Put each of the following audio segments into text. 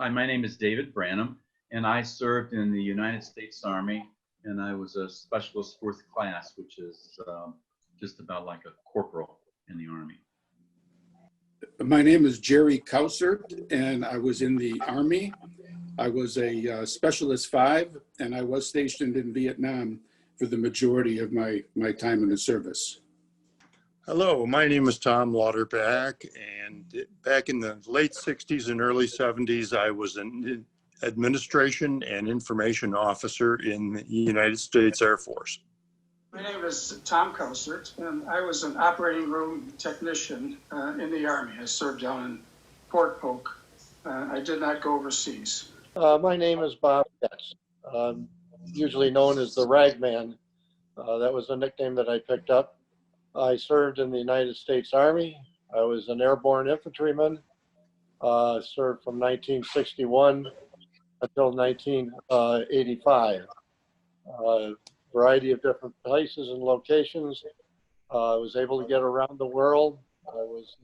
Hi, my name is David Branham, and I served in the United States Army, and I was a specialist fourth class, which is just about like a corporal in the Army. My name is Jerry Kausert, and I was in the Army. I was a Specialist 5, and I was stationed in Vietnam for the majority of my time in the service. Hello, my name is Tom Lauterbach, and back in the late 60s and early 70s, I was an administration and information officer in the United States Air Force. My name is Tom Kausert, and I was an operating room technician in the Army. I served down in Fort Polk. I did not go overseas. My name is Bob Getz, usually known as the Ragman. That was a nickname that I picked up. I served in the United States Army. I was an airborne infantryman, served from 1961 until 1985. Variety of different places and locations. I was able to get around the world. I was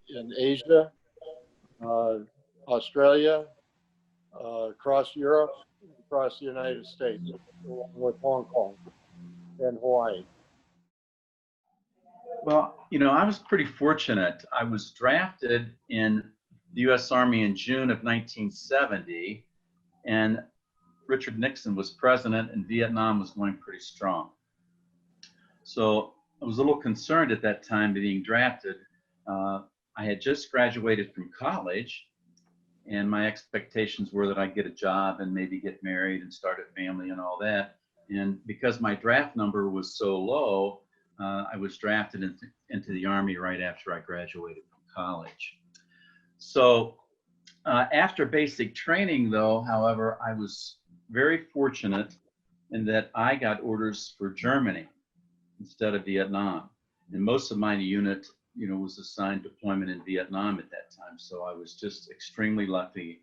in Asia, Australia, across Europe, across the United States, along with Hong Kong and Hawaii. Well, I was pretty fortunate. I was drafted in the U.S. Army in June of 1970, and Richard Nixon was president and Vietnam was going pretty strong. So I was a little concerned at that time being drafted. I had just graduated from college, and my expectations were that I'd get a job and maybe get married and start a family and all that. And because my draft number was so low, I was drafted into the Army right after I graduated from college. So after basic training, though, however, I was very fortunate in that I got orders for Germany instead of Vietnam. And most of my unit, was assigned deployment in Vietnam at that time. So I was just extremely lucky.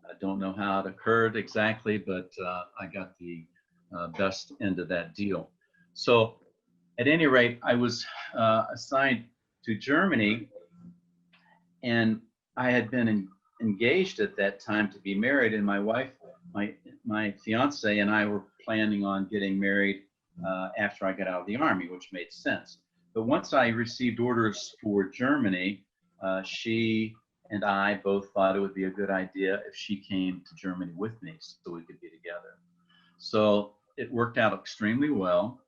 I don't know how it occurred exactly, but I got the best end of that deal. So at any rate, I was assigned to Germany, and I had been engaged at that time to be married, and my wife, my fiance, and I were planning on getting married after I got out of the Army, which made sense. But once I received orders for Germany, she and I both thought it would be a good idea if she came to Germany with me so we could be together. So it worked out extremely well.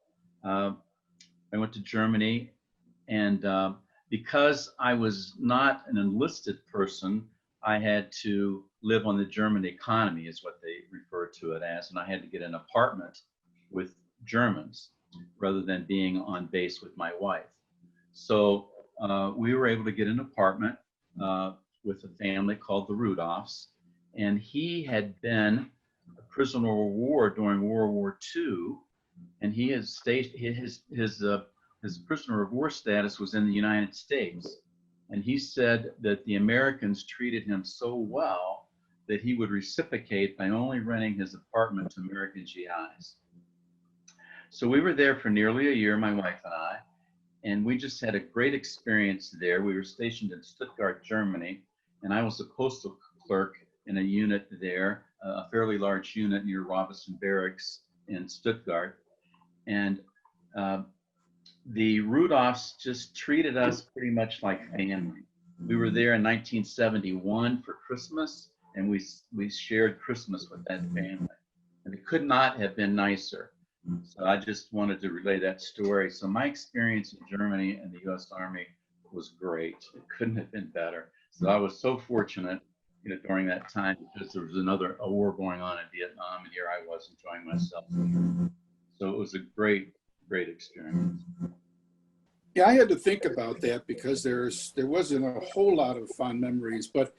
I went to Germany, and because I was not an enlisted person, I had to live on the German economy, is what they refer to it as, and I had to get an apartment with Germans rather than being on base with my wife. So we were able to get an apartment with a family called the Rudolphs, and he had been a prisoner of war during World War II, and he has his prisoner of war status was in the United States. And he said that the Americans treated him so well that he would reciprocate by only renting his apartment to American GIs. So we were there for nearly a year, my wife and I, and we just had a great experience there. We were stationed in Stuttgart, Germany, and I was a postal clerk in a unit there, a fairly large unit near Robinson Barracks in Stuttgart. And the Rudolphs just treated us pretty much like family. We were there in 1971 for Christmas, and we shared Christmas with that family. And it could not have been nicer. So I just wanted to relay that story. So my experience in Germany and the U.S. Army was great. It couldn't have been better. So I was so fortunate, during that time, because there was a war going on in Vietnam, and here I was enjoying myself. So it was a great experience. Yeah, I had to think about that because there wasn't a whole lot of fond memories, but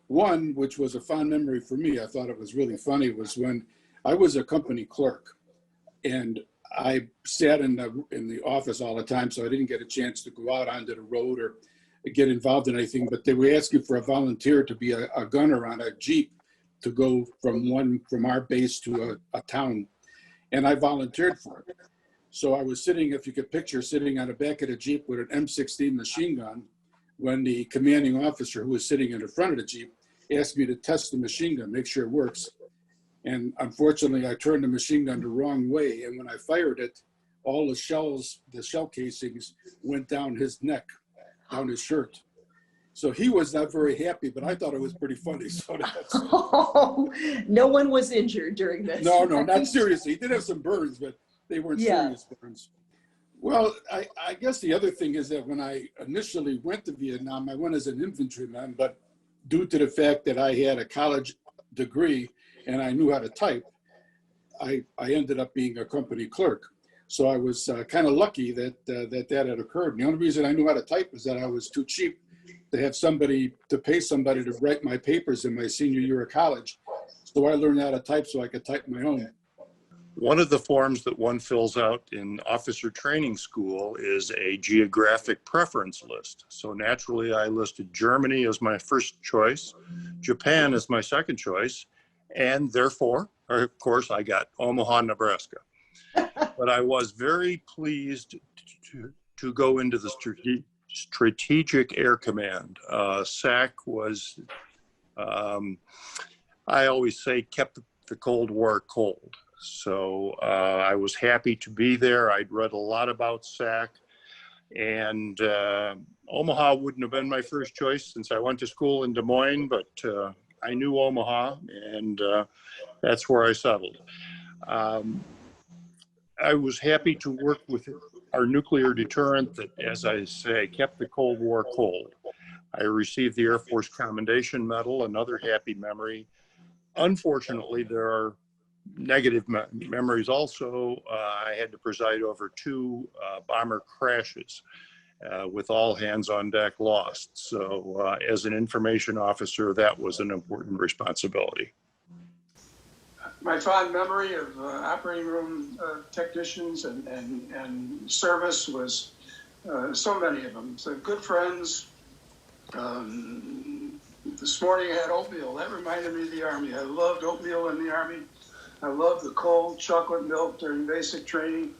one, which was a fond memory for me, I thought it was really funny, was when I was a company clerk, and I sat in the office all the time, so I didn't get a chance to go out onto the road or get involved in anything, but they were asking for a volunteer to be a gunner on a Jeep to go from our base to a town, and I volunteered for it. So I was sitting, if you could picture, sitting on the back of the Jeep with an M16 machine gun when the commanding officer, who was sitting in the front of the Jeep, asked me to test the machine gun, make sure it works. And unfortunately, I turned the machine gun the wrong way. And when I fired it, all the shells, the shell casings went down his neck, down his shirt. So he was not very happy, but I thought it was pretty funny. So that's, Oh, no one was injured during this. no, not seriously. He did have some burns, but they weren't Yeah. serious burns. Well, I guess the other thing is that when I initially went to Vietnam, I went as an infantryman, but due to the fact that I had a college degree and I knew how to type, I ended up being a company clerk. So I was kind of lucky that that had occurred. The only reason I knew how to type is that I was too cheap to have somebody, to pay somebody to write my papers in my senior year of college. So I learned how to type so I could type my own. One of the forms that one fills out in officer training school is a geographic preference list. So naturally, I listed Germany as my first choice, Japan as my second choice, and therefore, of course, I got Omaha, Nebraska. But I was very pleased to go into the Strategic Air Command. SAC was, I always say, kept the Cold War cold. So I was happy to be there. I'd read a lot about SAC, and Omaha wouldn't have been my first choice since I went to school in Des Moines, but I knew Omaha, and that's where I settled. I was happy to work with our nuclear deterrent that, as I say, kept the Cold War cold. I received the Air Force Commendation Medal, another happy memory. Unfortunately, there are negative memories also. I had to preside over 2 bomber crashes with all hands on deck lost. So as an information officer, that was an important responsibility. My fond memory of operating room technicians and service was so many of them. So good friends. This morning I had oatmeal. That reminded me of the Army. I loved oatmeal in the Army. I loved the cold chocolate milk during basic training.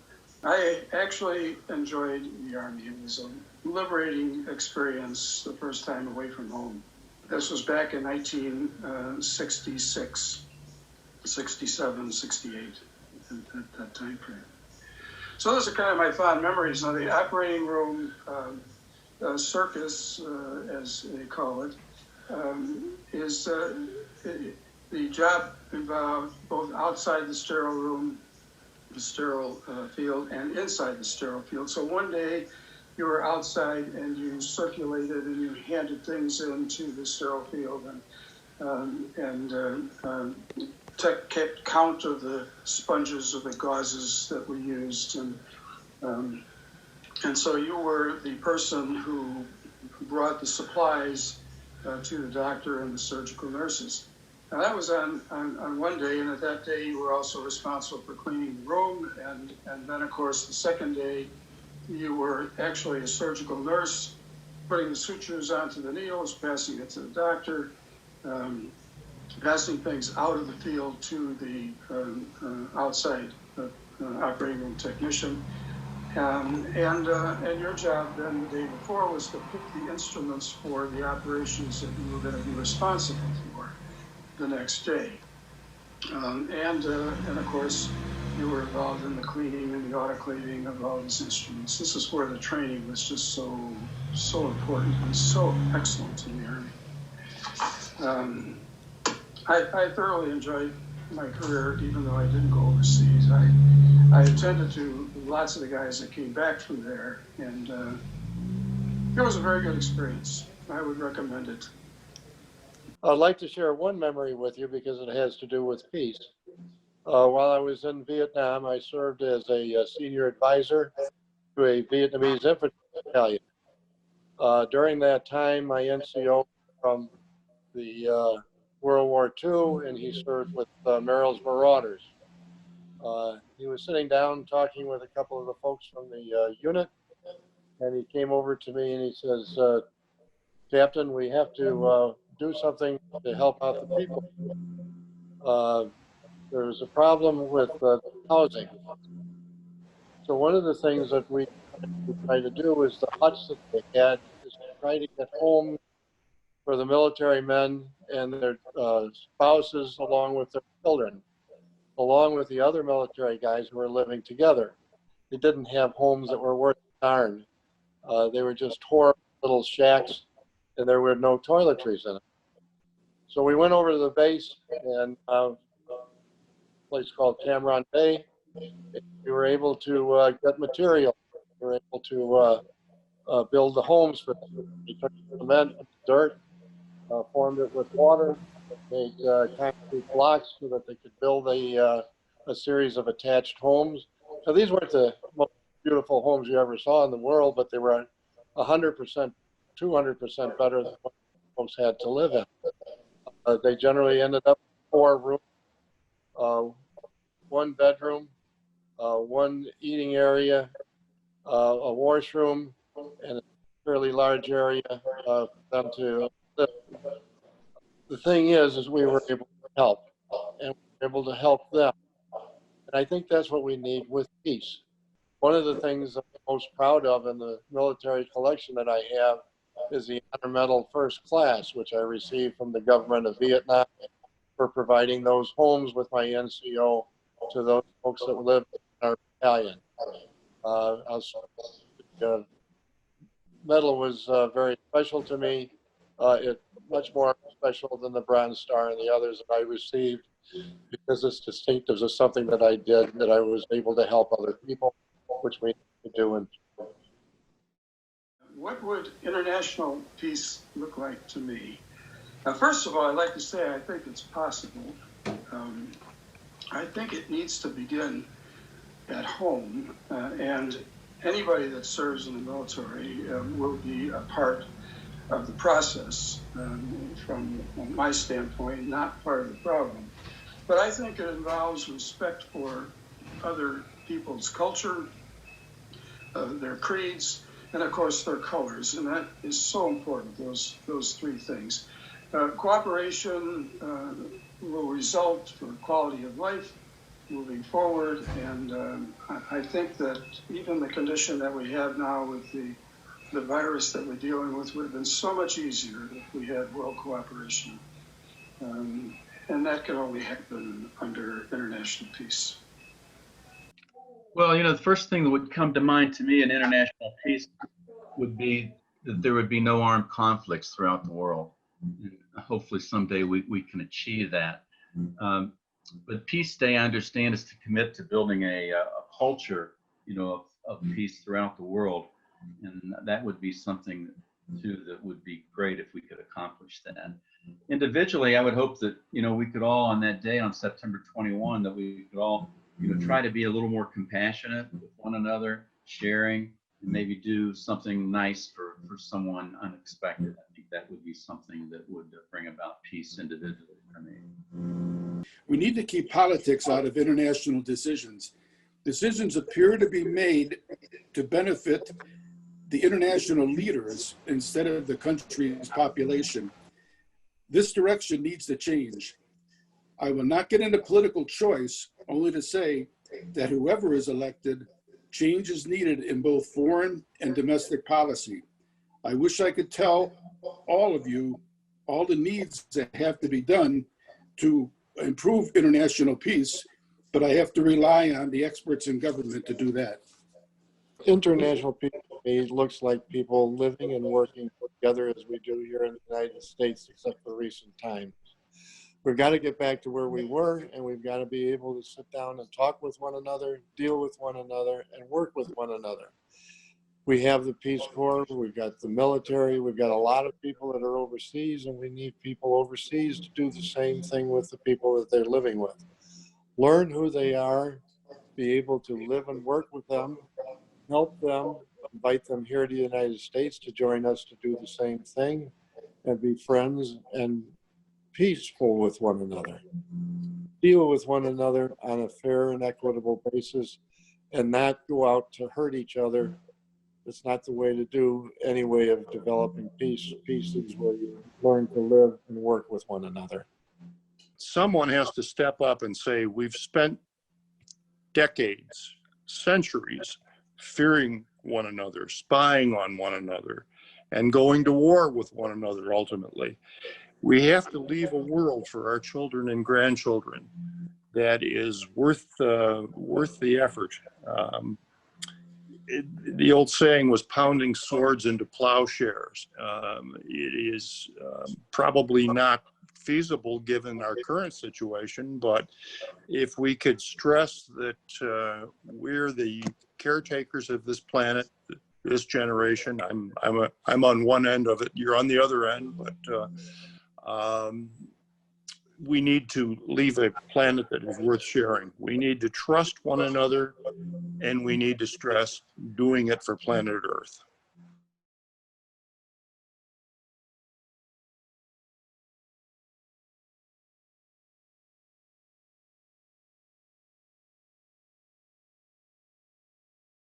I actually enjoyed the Army. It was a liberating experience the first time away from home. This was back in 1966. 67, 68, at that time frame. So those are kind of my fond memories. Now the operating room circus, as they call it, is the job involved both outside the sterile room, the sterile field, and inside the sterile field. So one day you were outside and you circulated and you handed things into the sterile field and kept count of the sponges or the gauzes that were used, and so you were the person who brought the supplies to the doctor and the surgical nurses. Now that was on one day, and at that day you were also responsible for cleaning the room, and then of course the second day you were actually a surgical nurse, putting the sutures onto the needles, passing it to the doctor, passing things out of the field to the outside operating room technician. And your job then the day before was to pick the instruments for the operations that you were going to be responsible for the next day. And of course, you were involved in the cleaning and the autoclaving of all these instruments. This is where the training was just so important and so excellent in the Army. I thoroughly enjoyed my career, even though I didn't go overseas. I attended to lots of the guys that came back from there, and it was a very good experience. I would recommend it. I'd like to share one memory with you because it has to do with peace. While I was in Vietnam, I served as a senior advisor to a Vietnamese infantry battalion. During that time, my NCO from the World War II, and he served with Merrill's Marauders. He was sitting down talking with a couple of the folks from the unit, and he came over to me and he says, Captain, we have to do something to help out the people. There's a problem with housing. So one of the things that we try to do is the huts that they had is to try to get homes for the military men and their spouses, along with their children, along with the other military guys who were living together. They didn't have homes that were worth a darn. They were just horrible little shacks, and there were no toiletries in it. So we went over to the base and a place called Cameron Bay. We were able to get material. We were able to build the homes for them. We took cement and dirt, formed it with water, made concrete blocks so that they could build a series of attached homes. So these weren't the most beautiful homes you ever saw in the world, but they were 100%, 200% better than what folks had to live in. They generally ended up 4 rooms, 1 bedroom, 1 eating area, a washroom, and a fairly large area for them to live. The thing is we were able to help, and we were able to help them. And I think that's what we need with peace. One of the things I'm most proud of in the military collection that I have is the Honor Medal First Class, which I received from the government of Vietnam for providing those homes with my NCO to those folks that live in our battalion. The medal was very special to me. It's much more special than the Bronze Star and the others that I received, because it's distinctive of something that I did, that I was able to help other people, which we need to do. And what would international peace look like to me? First of all, I'd like to say I think it's possible. I think it needs to begin at home, and anybody that serves in the military will be a part of the process. From my standpoint, not part of the problem. But I think it involves respect for other people's culture, their creeds, and of course their colors, and that is so important, those 3 things. Cooperation will result for quality of life moving forward, and I think that even the condition that we have now with the virus that we're dealing with would have been so much easier if we had world cooperation. And that can only happen under international peace. Well, the first thing that would come to mind to me in international peace would be that there would be no armed conflicts throughout the world. And hopefully someday we can achieve that. But Peace Day, I understand, is to commit to building a culture, of peace throughout the world. And that would be something, too, that would be great if we could accomplish that. Individually, I would hope that, we could all on that day, on September 21, that we could all, try to be a little more compassionate with one another, sharing, and maybe do something nice for someone unexpected. I think that would be something that would bring about peace individually for me. We need to keep politics out of international decisions. Decisions appear to be made to benefit the international leaders instead of the country's population. This direction needs to change. I will not get into political choice, only to say that whoever is elected, change is needed in both foreign and domestic policy. I wish I could tell all of you all the needs that have to be done to improve international peace, but I have to rely on the experts in government to do that. international peace to me looks like people living and working together as we do here in the United States, except for recent times. We've got to get back to where we were, and we've got to be able to sit down and talk with one another, deal with one another, and work with one another. We have the Peace Corps, we've got the military, we've got a lot of people that are overseas, and we need people overseas to do the same thing with the people that they're living with. Learn who they are, be able to live and work with them, help them, invite them here to the United States to join us to do the same thing, and be friends and peaceful with one another. Deal with one another on a fair and equitable basis, and not go out to hurt each other. It's not the way to do any way of developing peace. Peace is where you learn to live and work with one another. Someone has to step up and say, we've spent decades, centuries, fearing one another, spying on one another, and going to war with one another ultimately. We have to leave a world for our children and grandchildren that is worth the effort. The old saying was pounding swords into plowshares. It is probably not feasible given our current situation, but if we could stress that we're the caretakers of this planet, this generation. I'm on one end of it, you're on the other end, but we need to leave a planet that is worth sharing. We need to trust one another, and we need to stress doing it for planet Earth.